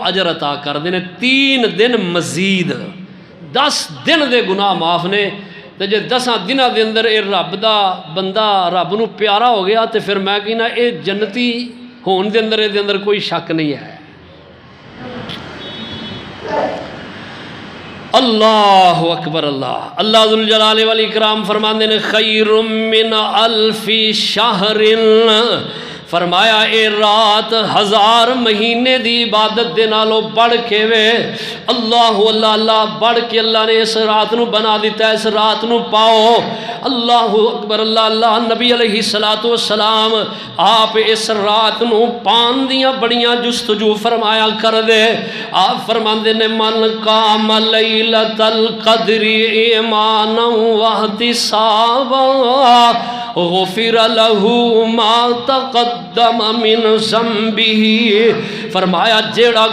اجر عطا کر دینے 3 دن مزید 10 دن دے گناہ معاف نے تے جے 10 دنوں دے اندر اے رب دا بندہ رب نو پیارا ہو گیا تے پھر میں کہنا اے جنتی ہون دے اندر کوئی شک نہیں ہے۔ اللہ اکبر اللہ ذوالجلال والاکرام فرماندے نے خیر من الف شہر، فرمایا اے رات 1000 مہینے دی عبادت دے نالوں بڑھ کے وے اللہ بڑھ کے اللہ نے اس رات نو بنا دیتا ہے، اس رات نو پاؤ۔ اللہ اکبر اللہ نبی علیہ السلام آپ اس رات نو پان دیاں بڑیاں جستجو فرمایا کر دے۔ آپ فرماندے نے من قام لیلۃ القدر ایمانا واحتسابا غفر له ما تقدم من ذنبه، فرمایا جیڑا